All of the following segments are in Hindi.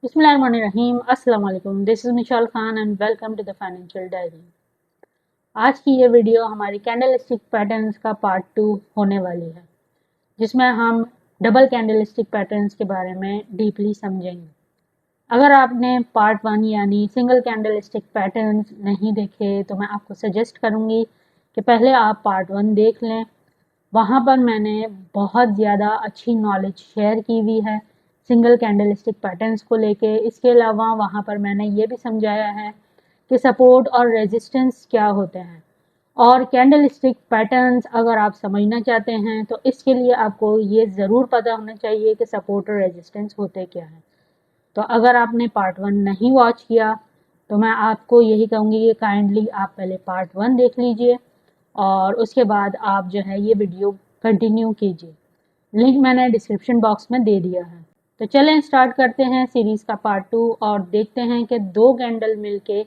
बिस्मिल्लाहिर्रहमानिर्रहीम। अस्सलाम वालेकुम। This is Mishal Khan and welcome to the Financial Diary. आज की ये वीडियो हमारी कैंडलस्टिक पैटर्न्स का पार्ट 2 होने वाली है, जिसमें हम डबल कैंडलस्टिक पैटर्न्स के बारे में डीपली समझेंगे। अगर आपने पार्ट 1 यानी सिंगल कैंडलस्टिक पैटर्न्स नहीं देखे तो मैं आपको सजेस्ट करूँगी कि पहले आप पार्ट 1 देख लें। वहाँ पर मैंने बहुत ज़्यादा अच्छी नॉलेज शेयर की हुई है सिंगल कैंडलस्टिक पैटर्न्स को लेके। इसके अलावा वहाँ पर मैंने ये भी समझाया है कि सपोर्ट और रेजिस्टेंस क्या होते हैं, और कैंडलस्टिक पैटर्न्स अगर आप समझना चाहते हैं तो इसके लिए आपको ये ज़रूर पता होना चाहिए कि सपोर्ट और रेजिस्टेंस होते क्या हैं। तो अगर आपने पार्ट 1 नहीं वॉच किया तो मैं आपको यही कहूँगी कि काइंडली आप पहले पार्ट 1 देख लीजिए और उसके बाद आप जो है ये वीडियो कंटिन्यू कीजिए। लिंक मैंने डिस्क्रिप्शन बॉक्स में दे दिया है। तो चलें स्टार्ट करते हैं सीरीज़ का पार्ट 2 और देखते हैं कि दो कैंडल मिलके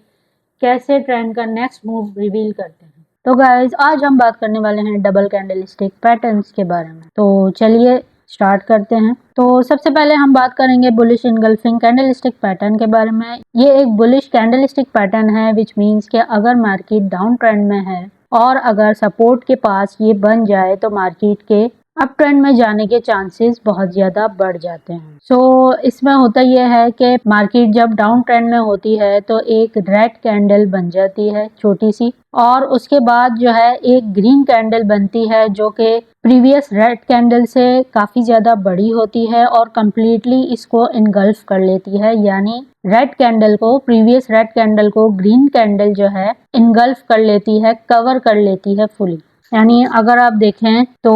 कैसे ट्रेंड का नेक्स्ट मूव रिवील करते हैं। तो गाइज आज हम बात करने वाले हैं डबल कैंडलस्टिक पैटर्न्स के बारे में। तो चलिए स्टार्ट करते हैं। तो सबसे पहले हम बात करेंगे बुलिश इनगल्फिंग कैंडलस्टिक पैटर्न के बारे में। ये एक बुलिश कैंडलस्टिक पैटर्न है विच मीन्स कि अगर मार्केट डाउन ट्रेंड में है और अगर सपोर्ट के पास ये बन जाए तो मार्केट के अप ट्रेंड में जाने के चांसेस बहुत ज़्यादा बढ़ जाते हैं। सो इसमें होता यह है कि मार्केट जब डाउन ट्रेंड में होती है तो एक रेड कैंडल बन जाती है छोटी सी, और उसके बाद जो है एक ग्रीन कैंडल बनती है जो कि प्रीवियस रेड कैंडल से काफ़ी ज़्यादा बड़ी होती है और कम्प्लीटली इसको इनगल्फ कर लेती है। यानी रेड कैंडल को, प्रीवियस रेड कैंडल को ग्रीन कैंडल जो है इनगल्फ कर लेती है, कवर कर लेती है फुली। यानी अगर आप देखें तो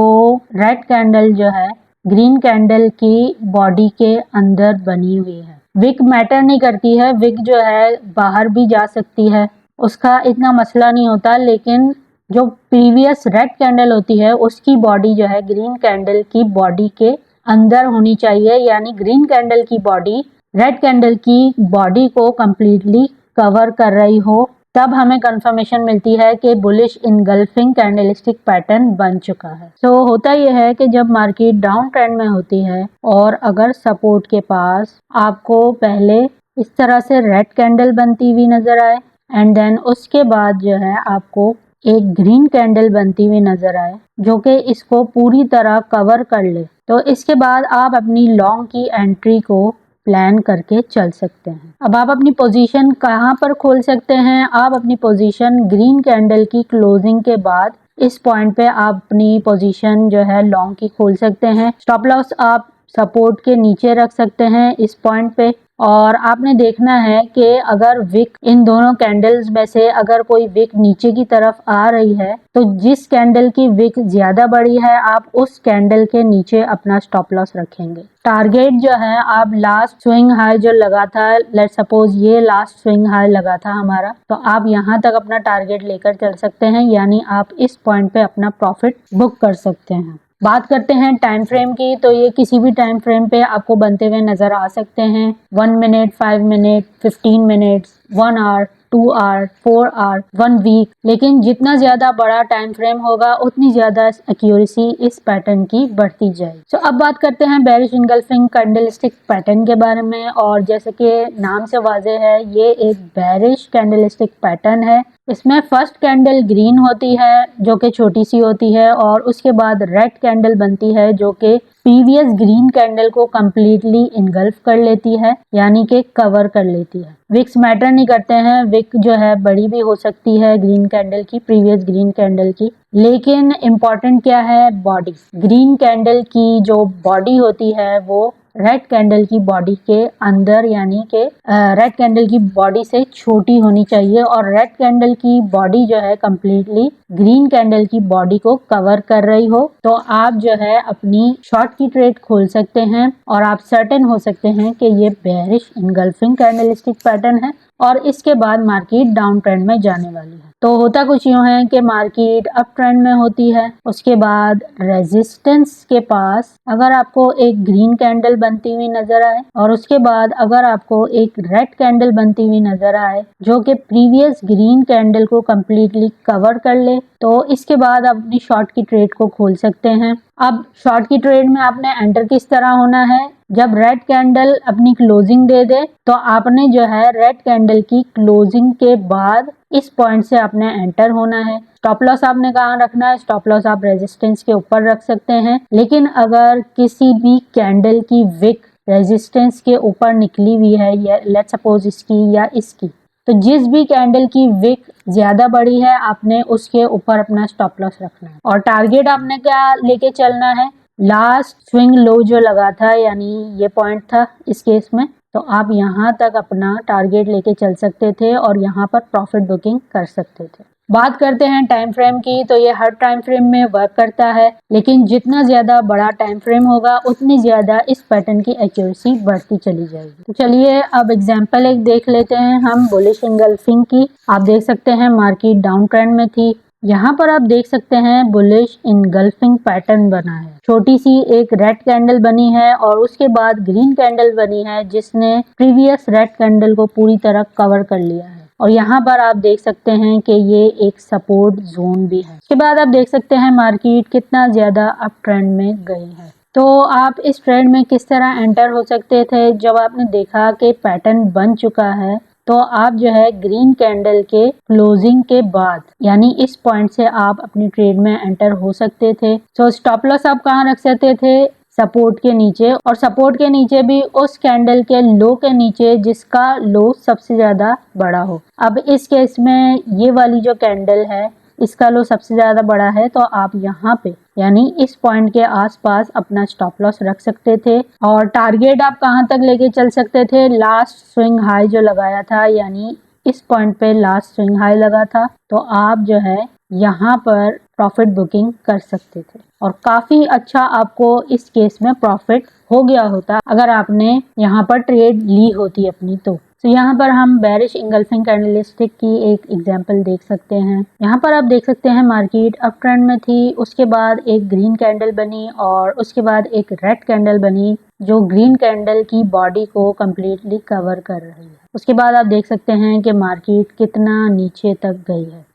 रेड कैंडल जो है ग्रीन कैंडल की बॉडी के अंदर बनी हुई है। विक मैटर नहीं करती है, विक जो है बाहर भी जा सकती है, उसका इतना मसला नहीं होता, लेकिन जो प्रीवियस रेड कैंडल होती है उसकी बॉडी जो है ग्रीन कैंडल की बॉडी के अंदर होनी चाहिए। यानी ग्रीन कैंडल की बॉडी रेड कैंडल की बॉडी को कंप्लीटली कवर कर रही हो, तब हमें कंफर्मेशन मिलती है कि बुलिश इनगल्फिंग कैंडलस्टिक पैटर्न बन चुका है। सो होता यह है कि जब मार्केट डाउन ट्रेंड में होती है और अगर सपोर्ट के पास आपको पहले इस तरह से रेड कैंडल बनती हुई नजर आए एंड देन उसके बाद जो है आपको एक ग्रीन कैंडल बनती हुई नजर आए जो कि इसको पूरी तरह कवर कर ले, तो इसके बाद आप अपनी लॉन्ग की एंट्री को प्लान करके चल सकते हैं। अब आप अपनी पोजीशन कहाँ पर खोल सकते हैं? आप अपनी पोजीशन ग्रीन कैंडल की क्लोजिंग के बाद इस पॉइंट पे आप अपनी पोजीशन जो है लॉन्ग की खोल सकते हैं। स्टॉप लॉस आप सपोर्ट के नीचे रख सकते हैं इस पॉइंट पे, और आपने देखना है कि अगर विक इन दोनों कैंडल्स में से अगर कोई विक नीचे की तरफ आ रही है तो जिस कैंडल की विक ज्यादा बड़ी है आप उस कैंडल के नीचे अपना स्टॉप लॉस रखेंगे। टारगेट जो है आप लास्ट स्विंग हाई जो लगा था, लेट सपोज ये लास्ट स्विंग हाई लगा था हमारा, तो आप यहाँ तक अपना टारगेट लेकर चल सकते हैं। यानी आप इस पॉइंट पे अपना प्रॉफिट बुक कर सकते हैं। बात करते हैं टाइम फ्रेम की, तो ये किसी भी टाइम फ्रेम पे आपको बनते हुए नजर आ सकते हैं। 1 minute, 5 minute, 15 minutes, 1 hour, 2 hour, 4 hour, 1 week. लेकिन जितना ज्यादा बड़ा टाइम फ्रेम होगा उतनी ज्यादा एक्यूरेसी इस पैटर्न की बढ़ती जाएगी। तो अब बात करते हैं बेरिश इनगल्फिंग कैंडलस्टिक पैटर्न के बारे में, और जैसे कि नाम से वाजे है ये एक बेरिश कैंडलस्टिक पैटर्न है। इसमें फर्स्ट कैंडल ग्रीन होती है जो कि छोटी सी होती है, और उसके बाद रेड कैंडल बनती है जो कि प्रीवियस ग्रीन कैंडल को कंप्लीटली इनगल्फ कर लेती है, यानी कि कवर कर लेती है। विक्स मैटर नहीं करते हैं, विक जो है बड़ी भी हो सकती है ग्रीन कैंडल की, प्रीवियस ग्रीन कैंडल की, लेकिन इम्पॉर्टेंट क्या है? बॉडी। ग्रीन कैंडल की जो बॉडी होती है वो रेड कैंडल की बॉडी के अंदर, यानी कि रेड कैंडल की बॉडी से छोटी होनी चाहिए, और रेड कैंडल की बॉडी जो है कंप्लीटली ग्रीन कैंडल की बॉडी को कवर कर रही हो, तो आप जो है अपनी शॉर्ट की ट्रेड खोल सकते हैं और आप सर्टेन हो सकते हैं कि ये बेरिश इनगल्फिंग कैंडलस्टिक पैटर्न है और इसके बाद मार्केट डाउन ट्रेंड में जाने वाली है। तो होता कुछ यूँ है कि मार्केट अप ट्रेंड में होती है, उसके बाद रेजिस्टेंस के पास अगर आपको एक ग्रीन कैंडल बनती हुई नजर आए और उसके बाद अगर आपको एक रेड कैंडल बनती हुई नजर आए जो कि प्रीवियस ग्रीन कैंडल को कंप्लीटली कवर कर ले, तो इसके बाद आप अपनी शॉर्ट की ट्रेड को खोल सकते हैं। अब शॉर्ट की ट्रेड में आपने एंटर किस तरह होना है, जब रेड कैंडल अपनी क्लोजिंग दे दे तो आपने जो है रेड कैंडल की क्लोजिंग के बाद इस पॉइंट से आपने एंटर होना है। स्टॉप लॉस आपने कहाँ रखना है? स्टॉप लॉस आप रेजिस्टेंस के ऊपर रख सकते हैं, लेकिन अगर किसी भी कैंडल की विक रेजिस्टेंस के ऊपर निकली हुई है, या लेट्स सपोज इसकी या इसकी, तो जिस भी कैंडल की विक ज्यादा बड़ी है आपने उसके ऊपर अपना स्टॉप लॉस रखना है। और टारगेट आपने क्या लेके चलना है? लास्ट स्विंग लो जो लगा था, यानी ये पॉइंट था इस केस में, तो आप यहाँ तक अपना टारगेट लेके चल सकते थे और यहाँ पर प्रॉफिट बुकिंग कर सकते थे। बात करते हैं टाइम फ्रेम की, तो ये हर टाइम फ्रेम में वर्क करता है, लेकिन जितना ज्यादा बड़ा टाइम फ्रेम होगा उतनी ज्यादा इस पैटर्न की एक्यूरेसी बढ़ती चली जाएगी। तो चलिए अब एग्जांपल एक देख लेते हैं हम बुलिश इंगल्फिंग की। आप देख सकते हैं मार्केट डाउन ट्रेंड में थी, यहाँ पर आप देख सकते हैं बुलिश इनगल्फिंग पैटर्न बना है। छोटी सी एक रेड कैंडल बनी है और उसके बाद ग्रीन कैंडल बनी है जिसने प्रीवियस रेड कैंडल को पूरी तरह कवर कर लिया है। और यहाँ पर आप देख सकते हैं कि ये एक सपोर्ट जोन भी है। उसके बाद आप देख सकते हैं मार्केट कितना ज्यादा अप ट्रेंड में गई है। तो आप इस ट्रेंड में किस तरह एंटर हो सकते थे? जब आपने देखा कि पैटर्न बन चुका है तो आप जो है ग्रीन कैंडल के क्लोजिंग के बाद, यानी इस पॉइंट से आप अपनी ट्रेड में एंटर हो सकते थे। तो स्टॉप लॉस आप कहाँ रख सकते थे? सपोर्ट के नीचे, और सपोर्ट के नीचे भी उस कैंडल के लो के नीचे जिसका लो सबसे ज्यादा बड़ा हो। अब इस केस में ये वाली जो कैंडल है इसका लो सबसे ज्यादा बड़ा है, तो आप यहाँ पे यानी इस पॉइंट के आसपास अपना स्टॉप लॉस रख सकते थे। और टारगेट आप कहाँ तक लेके चल सकते थे? लास्ट स्विंग हाई जो लगाया था, यानी इस पॉइंट पे लास्ट स्विंग हाई लगा था, तो आप जो है यहाँ पर प्रॉफिट बुकिंग कर सकते थे और काफी अच्छा आपको इस केस में प्रॉफिट हो गया होता अगर आपने यहाँ पर ट्रेड ली होती अपनी। तो यहाँ पर हम बेरिश इंगल्फिंग कैंडलस्टिक की एक एग्जांपल देख सकते हैं। यहाँ पर आप देख सकते हैं मार्केट अप ट्रेंड में थी, उसके बाद एक ग्रीन कैंडल बनी और उसके बाद एक रेड कैंडल बनी जो ग्रीन कैंडल की बॉडी को कम्प्लीटली कवर कर रही है। उसके बाद आप देख सकते हैं कि मार्केट कितना नीचे तक गई है।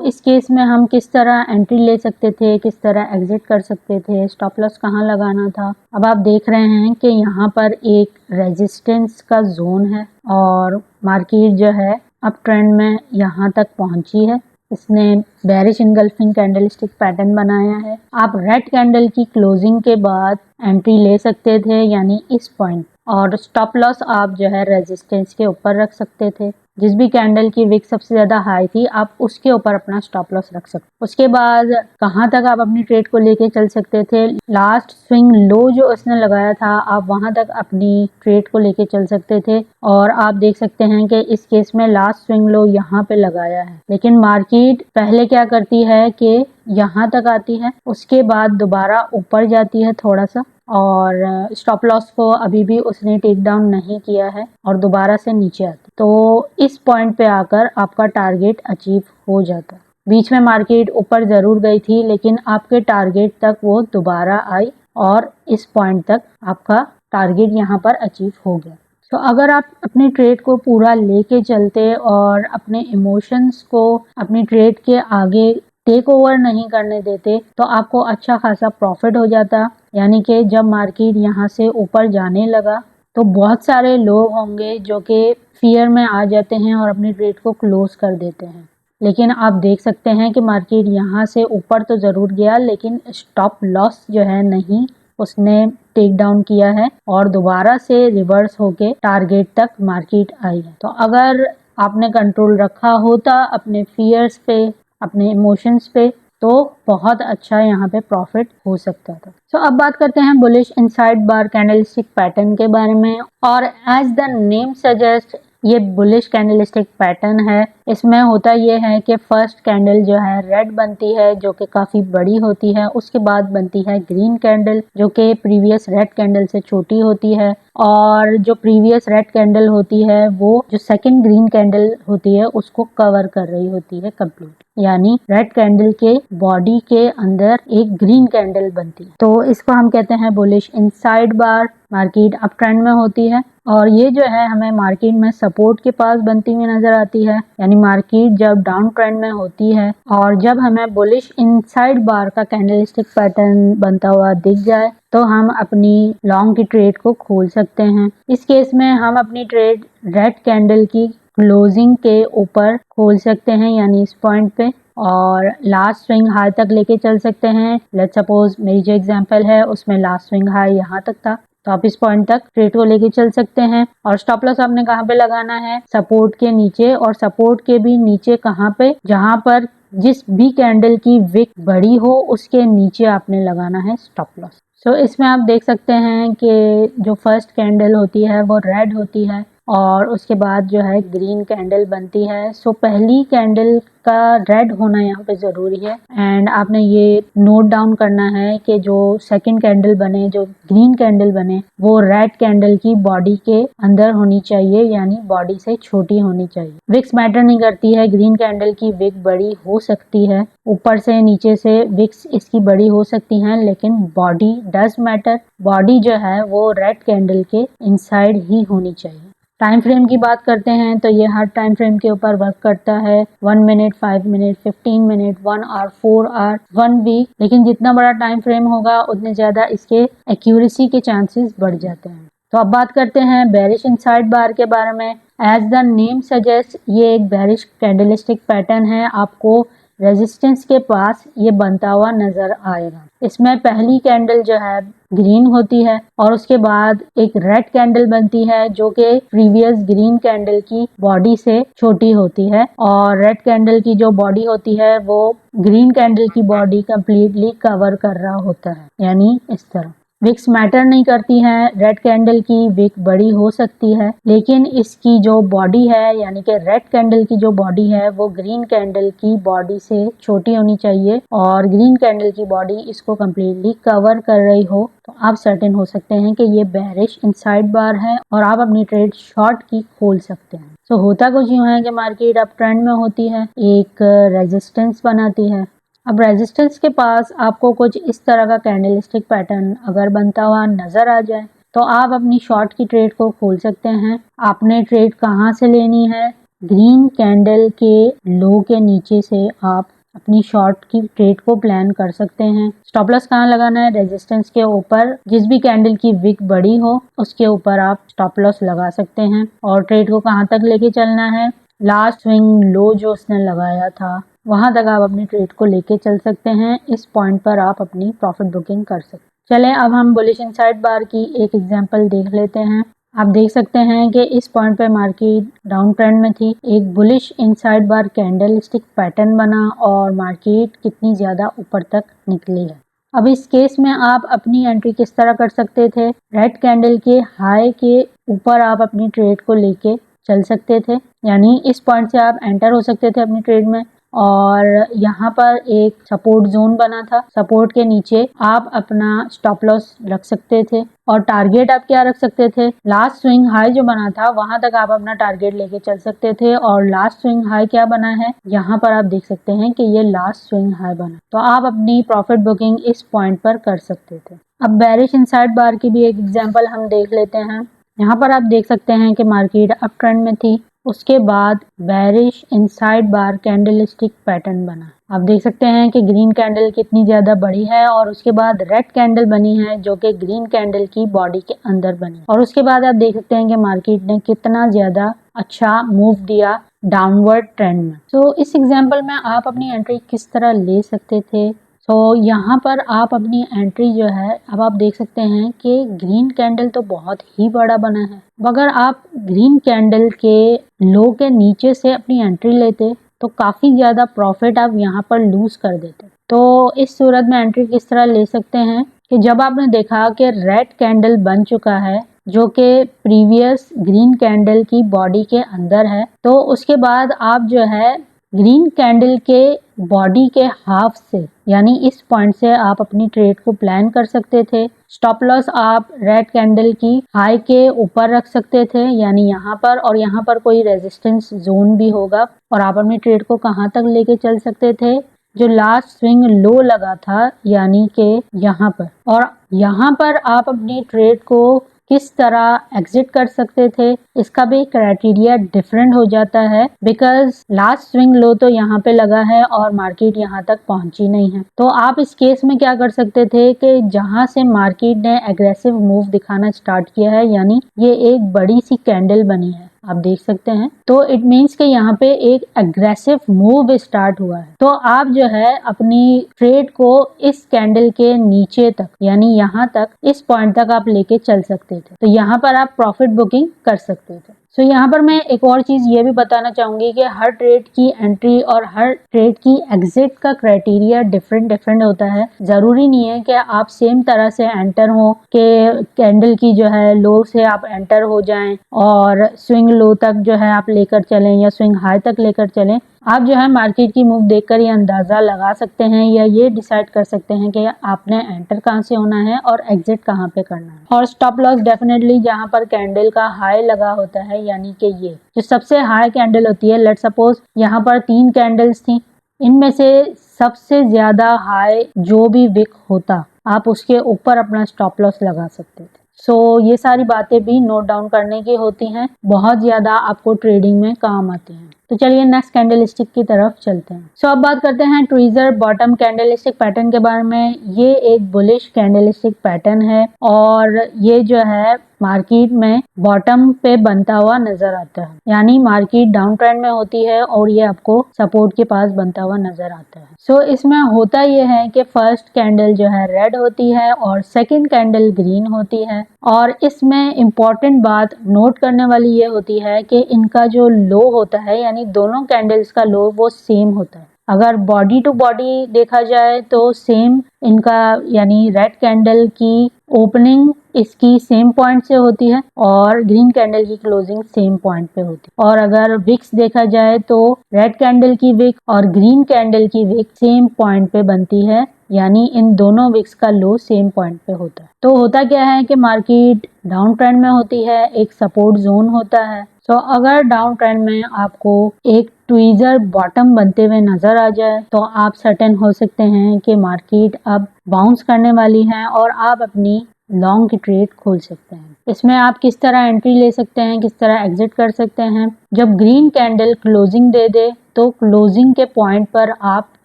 इस केस में हम किस तरह एंट्री ले सकते थे, किस तरह एग्जिट कर सकते थे, स्टॉप लॉस कहाँ लगाना था। अब आप देख रहे हैं कि यहाँ पर एक रेजिस्टेंस का जोन है और मार्केट जो है अप ट्रेंड में यहाँ तक पहुंची है। इसने बेरिश इंगल्फिंग कैंडलस्टिक पैटर्न बनाया है। आप रेड कैंडल की क्लोजिंग के बाद एंट्री ले सकते थे, यानी इस पॉइंट, और स्टॉप लॉस आप जो है रेजिस्टेंस के ऊपर रख सकते थे। जिस भी कैंडल की विक सबसे ज्यादा हाई थी आप उसके ऊपर अपना स्टॉप लॉस रख सकते। उसके बाद कहाँ तक आप अपनी ट्रेड को लेके चल सकते थे? लास्ट स्विंग लो जो उसने लगाया था आप वहां तक अपनी ट्रेड को लेके चल सकते थे। और आप देख सकते हैं कि इस केस में लास्ट स्विंग लो यहाँ पे लगाया है, लेकिन मार्केट पहले क्या करती है कि यहाँ तक आती है, उसके बाद दोबारा ऊपर जाती है थोड़ा सा, और स्टॉप लॉस को अभी भी उसने टेक डाउन नहीं किया है और दोबारा से नीचे आती। तो इस पॉइंट पे आकर आपका टारगेट अचीव हो जाता। बीच में मार्केट ऊपर जरूर गई थी, लेकिन आपके टारगेट तक वो दोबारा आई और इस पॉइंट तक आपका टारगेट यहाँ पर अचीव हो गया। तो अगर आप अपनी ट्रेड को पूरा लेके चलते और अपने इमोशंस को अपनी ट्रेड के आगे टेक ओवर नहीं करने देते तो आपको अच्छा खासा प्रॉफिट हो जाता। यानी कि जब मार्केट यहाँ से ऊपर जाने लगा तो बहुत सारे लोग होंगे जो कि फियर में आ जाते हैं और अपनी ट्रेड को क्लोज कर देते हैं। लेकिन आप देख सकते हैं कि मार्केट यहाँ से ऊपर तो ज़रूर गया, लेकिन स्टॉप लॉस जो है नहीं उसने टेक डाउन किया है और दोबारा से रिवर्स होके टारगेट तक मार्केट आई है। तो अगर आपने कंट्रोल रखा होता अपने फियर्स पे, अपने इमोशंस पे, तो बहुत अच्छा यहाँ पे प्रॉफिट हो सकता था। अब बात करते हैं बुलिश इनसाइड बार कैंडलस्टिक पैटर्न के बारे में। और एज द नेम सजेस्ट ये बुलिश कैंडलस्टिक पैटर्न है। इसमें होता ये है कि फर्स्ट कैंडल जो है रेड बनती है जो कि काफी बड़ी होती है, उसके बाद बनती है ग्रीन कैंडल जो कि प्रीवियस रेड कैंडल से छोटी होती है, और जो प्रीवियस रेड कैंडल होती है वो जो सेकंड ग्रीन कैंडल होती है उसको कवर कर रही होती है कंप्लीट, यानी रेड कैंडल के बॉडी के अंदर एक ग्रीन कैंडल बनती है। तो इसको हम कहते हैं बुलिश इनसाइड बार। मार्केट अप ट्रेंड में होती है और ये जो है हमें मार्केट में सपोर्ट के पास बनती हुई नजर आती है, यानी मार्केट जब डाउन ट्रेंड में होती है और जब हमें बुलिश इनसाइड बार का कैंडलस्टिक पैटर्न बनता हुआ दिख जाए तो हम अपनी लॉन्ग की ट्रेड को खोल सकते हैं। इस केस में हम अपनी ट्रेड रेड कैंडल की क्लोजिंग के ऊपर खोल सकते हैं, यानी इस पॉइंट पे, और लास्ट स्विंग हाई तक लेके चल सकते हैं। लेट्स सपोज मेरी जो एग्जांपल है उसमें लास्ट स्विंग हाई यहाँ तक था, तो आप इस पॉइंट तक ट्रेड को लेके चल सकते हैं। और स्टॉप लॉस आपने कहाँ पे लगाना है? सपोर्ट के नीचे, और सपोर्ट के भी नीचे कहाँ पे? जहाँ पर जिस भी कैंडल की विक बड़ी हो उसके नीचे आपने लगाना है स्टॉप लॉस। सो इसमें आप देख सकते हैं कि जो फर्स्ट कैंडल होती है वो रेड होती है और उसके बाद जो है ग्रीन कैंडल बनती है। सो पहली कैंडल का रेड होना यहाँ पे ज़रूरी है एंड आपने ये नोट डाउन करना है कि जो सेकंड कैंडल बने, जो ग्रीन कैंडल बने, वो रेड कैंडल की बॉडी के अंदर होनी चाहिए, यानी बॉडी से छोटी होनी चाहिए। विक्स मैटर नहीं करती है, ग्रीन कैंडल की विक बड़ी हो सकती है, ऊपर से नीचे से विक्स इसकी बड़ी हो सकती हैं, लेकिन बॉडी डज मैटर। बॉडी जो है वो रेड कैंडल के इनसाइड ही होनी चाहिए। टाइम फ्रेम की बात करते हैं तो ये हर टाइम फ्रेम के ऊपर वर्क करता है। 1 minute, 5 minute, 15 minute, 1 hour, 4 hour, 1 week. लेकिन जितना बड़ा टाइम फ्रेम होगा उतने ज्यादा इसके एक्यूरेसी के चांसेस बढ़ जाते हैं। तो अब बात करते हैं बेरिश इनसाइड बार के बारे में। एज द नेम सजेस्ट, ये एक बेरिश कैंडलस्टिक पैटर्न है। आपको रेजिस्टेंस के पास ये बनता हुआ नजर आएगा। इसमें पहली कैंडल जो है ग्रीन होती है और उसके बाद एक रेड कैंडल बनती है जो कि प्रीवियस ग्रीन कैंडल की बॉडी से छोटी होती है, और रेड कैंडल की जो बॉडी होती है वो ग्रीन कैंडल की बॉडी कंप्लीटली कवर कर रहा होता है, यानी इस तरह। विक्स मैटर नहीं करती हैं, रेड कैंडल की विक बड़ी हो सकती है लेकिन इसकी जो बॉडी है, यानी कि रेड कैंडल की जो बॉडी है वो ग्रीन कैंडल की बॉडी से छोटी होनी चाहिए और ग्रीन कैंडल की बॉडी इसको कम्प्लीटली कवर कर रही हो, तो आप सर्टेन हो सकते हैं कि ये बेरिश इनसाइड बार है और आप अपनी ट्रेड शॉर्ट की खोल सकते हैं। तो होता कुछ यूँ है कि मार्केट अप ट्रेंड में होती है, एक रेजिस्टेंस बनाती है। अब रेजिस्टेंस के पास आपको कुछ इस तरह का कैंडलस्टिक पैटर्न अगर बनता हुआ नजर आ जाए तो आप अपनी शॉर्ट की ट्रेड को खोल सकते हैं। आपने ट्रेड कहाँ से लेनी है? ग्रीन कैंडल के लो के नीचे से आप अपनी शॉर्ट की ट्रेड को प्लान कर सकते हैं। स्टॉप लॉस कहाँ लगाना है? रेजिस्टेंस के ऊपर, जिस भी कैंडल की विक बड़ी हो उसके ऊपर आप स्टॉप लॉस लगा सकते हैं। और ट्रेड को कहाँ तक लेके चलना है? लास्ट स्विंग लो जो उसने लगाया था वहां तक आप अपनी ट्रेड को लेके चल सकते हैं। इस पॉइंट पर आप अपनी प्रॉफिट बुकिंग कर सकते हैं। चलें अब हम बुलिश इनसाइड बार की एक एग्जांपल देख लेते हैं। आप देख सकते हैं कि इस पॉइंट पे मार्केट डाउन ट्रेंड में थी, एक बुलिश इनसाइड बार कैंडलस्टिक पैटर्न बना और मार्केट कितनी ज़्यादा ऊपर तक निकली है। अब इस केस में आप अपनी एंट्री किस तरह कर सकते थे? रेड कैंडल के हाई के ऊपर आप अपनी ट्रेड को लेके चल सकते थे, यानी इस पॉइंट से आप एंटर हो सकते थे अपनी ट्रेड में और यहाँ पर एक सपोर्ट जोन बना था, सपोर्ट के नीचे आप अपना स्टॉप लॉस रख सकते थे और टारगेट आप क्या रख सकते थे? लास्ट स्विंग हाई जो बना था वहां तक आप अपना टारगेट लेके चल सकते थे और लास्ट स्विंग हाई क्या बना है? यहाँ पर आप देख सकते हैं कि ये लास्ट स्विंग हाई बना, तो आप अपनी प्रॉफिट बुकिंग इस पॉइंट पर कर सकते थे। अब बेरिश इनसाइड बार की भी एक एग्जाम्पल हम देख लेते हैं। यहाँ पर आप देख सकते हैं कि मार्केट अप ट्रेंड में थी, उसके बाद बेरिश इनसाइड बार कैंडलस्टिक पैटर्न बना। आप देख सकते हैं कि ग्रीन कैंडल कितनी ज़्यादा बड़ी है और उसके बाद रेड कैंडल बनी है जो कि ग्रीन कैंडल की बॉडी के अंदर बनी, और उसके बाद आप देख सकते हैं कि मार्केट ने कितना ज़्यादा अच्छा मूव दिया डाउनवर्ड ट्रेंड में। तो इस एग्जाम्पल में आप अपनी एंट्री किस तरह ले सकते थे? तो यहाँ पर आप अपनी एंट्री जो है, अब आप देख सकते हैं कि ग्रीन कैंडल तो बहुत ही बड़ा बना है, मगर आप ग्रीन कैंडल के लो के नीचे से अपनी एंट्री लेते तो काफ़ी ज़्यादा प्रॉफिट आप यहाँ पर लूज कर देते। तो इस सूरत में एंट्री किस तरह ले सकते हैं कि जब आपने देखा कि रेड कैंडल बन चुका है जो कि प्रीवियस ग्रीन कैंडल की बॉडी के अंदर है, तो उसके बाद आप जो है ग्रीन कैंडल के बॉडी के हाफ से, यानी इस पॉइंट से आप अपनी ट्रेड को प्लान कर सकते थे। स्टॉप लॉस आप रेड कैंडल की हाई के ऊपर रख सकते थे, यानी यहाँ पर, और यहाँ पर कोई रेजिस्टेंस जोन भी होगा और आप अपनी ट्रेड को कहाँ तक लेके चल सकते थे? जो लास्ट स्विंग लो लगा था, यानी कि यहाँ पर, और यहाँ पर आप अपनी ट्रेड को किस तरह एग्जिट कर सकते थे, इसका भी क्राइटेरिया डिफरेंट हो जाता है, बिकॉज लास्ट स्विंग लो तो यहाँ पे लगा है और मार्केट यहाँ तक पहुंची नहीं है। तो आप इस केस में क्या कर सकते थे कि जहां से मार्केट ने एग्रेसिव मूव दिखाना स्टार्ट किया है, यानी ये एक बड़ी सी कैंडल बनी है, आप देख सकते हैं, तो इट मीन्स कि यहाँ पे एक एग्रेसिव मूव स्टार्ट हुआ है। तो आप जो है अपनी ट्रेड को इस कैंडल के नीचे तक, यानी यहाँ तक, इस पॉइंट तक आप लेके चल सकते थे। तो यहाँ पर आप प्रॉफिट बुकिंग कर सकते थे। तो यहाँ पर मैं एक और चीज ये भी बताना चाहूंगी कि हर ट्रेड की एंट्री और हर ट्रेड की एग्जिट का क्राइटेरिया डिफरेंट होता है। जरूरी नहीं है कि आप सेम तरह से एंटर हो, कि कैंडल की जो है लो से आप एंटर हो जाएं और स्विंग लो तक जो है आप लेकर चलें या स्विंग हाई तक लेकर चलें। आप जो है मार्केट की मूव देखकर ये अंदाजा लगा सकते हैं या ये डिसाइड कर सकते हैं कि आपने एंटर कहाँ से होना है और एग्जिट कहाँ पे करना है। और स्टॉप लॉस डेफिनेटली जहाँ पर कैंडल का हाई लगा होता है, यानी कि ये जो सबसे हाई कैंडल होती है, लेट्स सपोज यहाँ पर 3 कैंडल्स थी, इनमें से सबसे ज्यादा हाई जो भी विक होता, आप उसके ऊपर अपना स्टॉप लॉस लगा सकते थे। सो ये सारी बातें भी नोट डाउन करने की होती हैं, बहुत ज्यादा आपको ट्रेडिंग में काम आती हैं। तो चलिए नेक्स्ट कैंडलस्टिक की तरफ चलते हैं। सो अब बात करते हैं ट्वीजर बॉटम कैंडलस्टिक पैटर्न के बारे में। ये एक बुलिश कैंडलस्टिक पैटर्न है और ये जो है मार्केट में बॉटम पे बनता हुआ नजर आता है, यानी मार्केट डाउन ट्रेंड में होती है और ये आपको सपोर्ट के पास बनता हुआ नजर आता है। सो इसमें होता ये है कि फर्स्ट कैंडल जो है रेड होती है और सेकंड कैंडल ग्रीन होती है। और इसमें इम्पोर्टेंट बात नोट करने वाली ये होती है कि इनका जो लो होता है, यानी दोनों कैंडल्स का लो वो सेम होता है। अगर बॉडी टू बॉडी देखा जाए तो सेम इनका, यानी रेड कैंडल की ओपनिंग इसकी सेम पॉइंट से होती है और ग्रीन कैंडल की क्लोजिंग सेम पॉइंट पे होती है। और अगर विक्स देखा जाए तो रेड कैंडल की विक और ग्रीन कैंडल की विक सेम पॉइंट पे बनती है, यानी इन दोनों विक्स का लो सेम पॉइंट पे होता है। तो होता क्या है कि मार्केट डाउन ट्रेंड में होती है, एक सपोर्ट जोन होता है। तो अगर डाउन ट्रेंड में आपको एक ट्वीजर बॉटम बनते हुए नजर आ जाए तो आप सर्टेन हो सकते हैं कि मार्केट अब बाउंस करने वाली है और आप अपनी लॉन्ग की ट्रेड खोल सकते हैं। इसमें आप किस तरह एंट्री ले सकते हैं, किस तरह एग्जिट कर सकते हैं। जब ग्रीन कैंडल क्लोजिंग दे दे तो क्लोजिंग के पॉइंट पर आप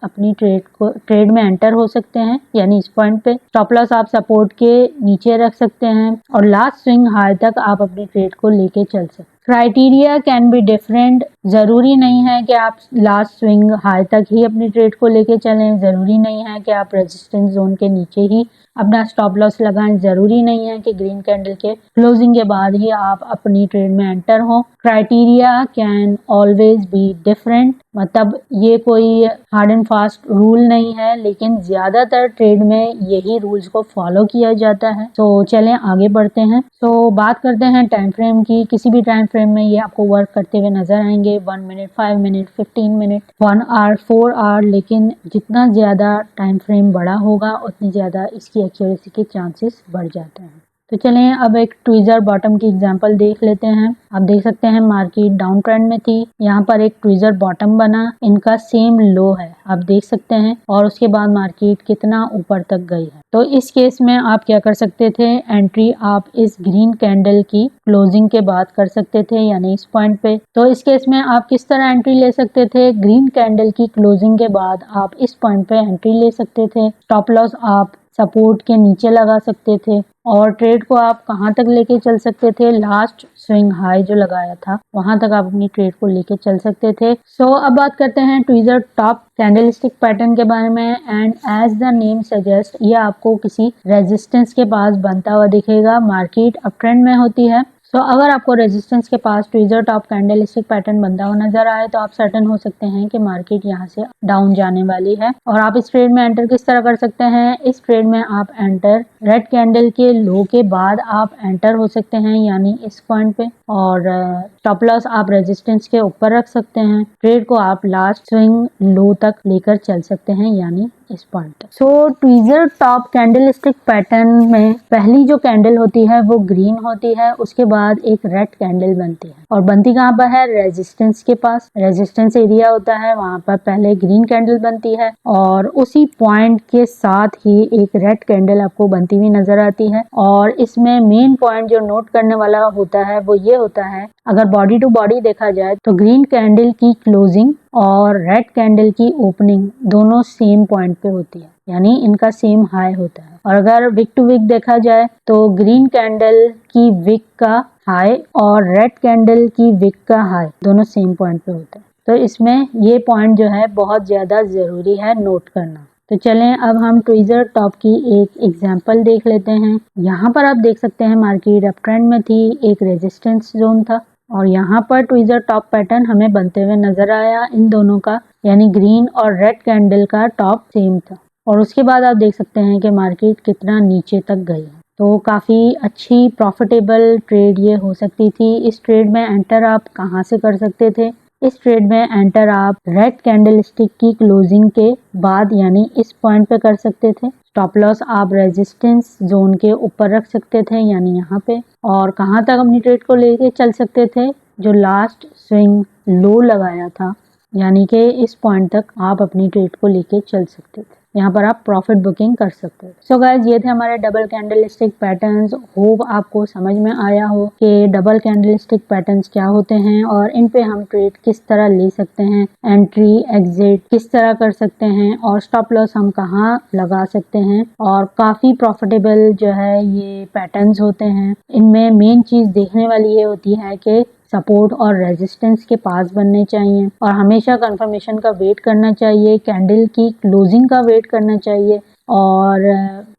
अपनी ट्रेड में एंटर हो सकते हैं, यानी इस पॉइंट पे स्टॉप लॉस आप सपोर्ट के नीचे रख सकते हैं और लास्ट स्विंग हाई तक आप अपनी ट्रेड को लेके चल सकते हैं। क्राइटेरिया कैन बी डिफरेंट, जरूरी नहीं है कि आप लास्ट स्विंग हाई तक ही अपनी ट्रेड को लेके चलें, जरूरी नहीं है कि आप रेजिस्टेंस जोन के नीचे ही अपना स्टॉप लॉस लगाएं, जरूरी नहीं है कि ग्रीन कैंडल के क्लोजिंग के बाद ही आप अपनी ट्रेड में एंटर हो। Criteria can always be different, मतलब ये कोई हार्ड एंड फास्ट रूल नहीं है, लेकिन ज्यादातर ट्रेड में यही रूल्स को फॉलो किया जाता है। तो चलें आगे बढ़ते हैं। तो बात करते हैं टाइम फ्रेम की। किसी भी टाइम फ्रेम में ये आपको वर्क करते हुए नजर आएंगे, 1 minute, 5 minute, 15 minute, 1 hour, 4 hour, लेकिन जितना ज्यादा टाइम फ्रेम बड़ा होगा उतनी ज्यादा इसकी एक्यूरेसी के चांसेस बढ़ जाते हैं। तो चलें अब एक ट्वीजर बॉटम की एग्जांपल देख लेते हैं। आप देख सकते हैं मार्केट डाउन ट्रेंड में थी, यहाँ पर एक ट्वीजर बॉटम बना, इनका सेम लो है, आप देख सकते हैं, और उसके बाद मार्केट कितना ऊपर तक गई है। तो इस केस में आप क्या कर सकते थे, एंट्री आप इस ग्रीन कैंडल की क्लोजिंग के बाद कर सकते थे, यानी इस पॉइंट पे। तो इस केस में आप किस तरह एंट्री ले सकते थे, ग्रीन कैंडल की क्लोजिंग के बाद आप इस पॉइंट पे एंट्री ले सकते थे। स्टॉप लॉस आप सपोर्ट के नीचे लगा सकते थे और ट्रेड को आप कहां तक लेके चल सकते थे, लास्ट स्विंग हाई जो लगाया था वहां तक आप अपनी ट्रेड को लेके चल सकते थे। सो अब बात करते हैं ट्वीजर टॉप कैंडलस्टिक पैटर्न के बारे में। And as the name suggest, ये आपको किसी रेजिस्टेंस के पास बनता हुआ दिखेगा। मार्केट अप ट्रेंड में होती है, तो अगर आपको रेजिस्टेंस के पास ट्वीजर टॉप कैंडलस्टिक पैटर्न बनता हुआ नजर आए तो आप सर्टेन हो सकते हैं कि मार्केट यहाँ से डाउन जाने वाली है। और आप इस ट्रेड में एंटर किस तरह कर सकते हैं, इस ट्रेड में आप एंटर रेड कैंडल के लो के बाद आप एंटर हो सकते हैं, यानी इस पॉइंट पे, और स्टॉप लॉस आप रेजिस्टेंस के ऊपर रख सकते हैं। ट्रेड को आप लास्ट स्विंग लो तक लेकर चल सकते हैं, यानी इस पॉइंट तक। सो ट्वीजर टॉप कैंडलस्टिक पैटर्न में पहली जो कैंडल होती है वो ग्रीन होती है, उसके बाद एक रेड कैंडल बनती है और बनती कहाँ पर है, रेजिस्टेंस के पास। रेजिस्टेंस एरिया होता है, वहां पर पहले ग्रीन कैंडल बनती है और उसी पॉइंट के साथ ही एक रेड कैंडल आपको बनती हुई नजर आती है। और इसमें मेन पॉइंट जो नोट करने वाला होता है वो ये होता है, अगर बॉडी टू बॉडी देखा जाए तो ग्रीन कैंडल की क्लोजिंग और रेड कैंडल की ओपनिंग दोनों सेम पॉइंट पे होती है, यानी इनका सेम हाई होता है। और अगर विक टू विक देखा जाए तो ग्रीन कैंडल की विक का हाई और रेड कैंडल की विक का हाई दोनों सेम पॉइंट पे होते हैं। तो इसमें ये पॉइंट जो है बहुत ज्यादा जरूरी है नोट करना। तो चलें अब हम ट्वीजर टॉप की एक एग्जांपल देख लेते हैं। यहाँ पर आप देख सकते हैं मार्केट अप ट्रेंड में थी, एक रेजिस्टेंस जोन था और यहाँ पर ट्वीजर टॉप पैटर्न हमें बनते हुए नजर आया इन दोनों का, यानी ग्रीन और रेड कैंडल का टॉप सेम था। और उसके बाद आप देख सकते हैं कि मार्केट कितना नीचे तक गई है। तो काफ़ी अच्छी प्रॉफिटेबल ट्रेड ये हो सकती थी। इस ट्रेड में एंटर आप कहाँ से कर सकते थे, इस ट्रेड में एंटर आप रेड कैंडलस्टिक की क्लोजिंग के बाद यानी इस पॉइंट पे कर सकते थे। स्टॉप लॉस आप रेजिस्टेंस जोन के ऊपर रख सकते थे यानी यहाँ पे, और कहाँ तक अपनी ट्रेड को लेके चल सकते थे, जो लास्ट स्विंग लो लगाया था यानी कि इस पॉइंट तक आप अपनी ट्रेड को लेके चल सकते थे। यहाँ पर आप प्रॉफिट बुकिंग कर सकते हो। सो गाइस, ये थे हमारे डबल कैंडलस्टिक पैटर्न्स। होप आपको समझ में आया हो कि डबल कैंडलस्टिक पैटर्न्स क्या होते हैं और इन पे हम ट्रेड किस तरह ले सकते हैं, एंट्री एग्जिट किस तरह कर सकते हैं और स्टॉप लॉस हम कहाँ लगा सकते हैं। और काफ़ी प्रॉफिटेबल जो है ये पैटर्न्स होते हैं। इनमें मेन चीज़ देखने वाली ये होती है कि सपोर्ट और रेजिस्टेंस के पास बनने चाहिए और हमेशा कंफर्मेशन का वेट करना चाहिए, कैंडल की क्लोजिंग का वेट करना चाहिए और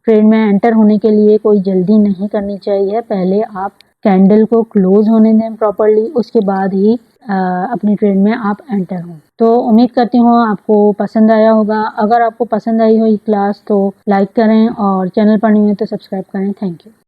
ट्रेड में एंटर होने के लिए कोई जल्दी नहीं करनी चाहिए। पहले आप कैंडल को क्लोज होने दें प्रॉपरली, उसके बाद ही अपनी ट्रेड में आप एंटर हों। तो उम्मीद करती हूँ आपको पसंद आया होगा। अगर आपको पसंद आई हो ये क्लास तो लाइक करें और चैनल पर नहीं है तो सब्सक्राइब करें। Thank you.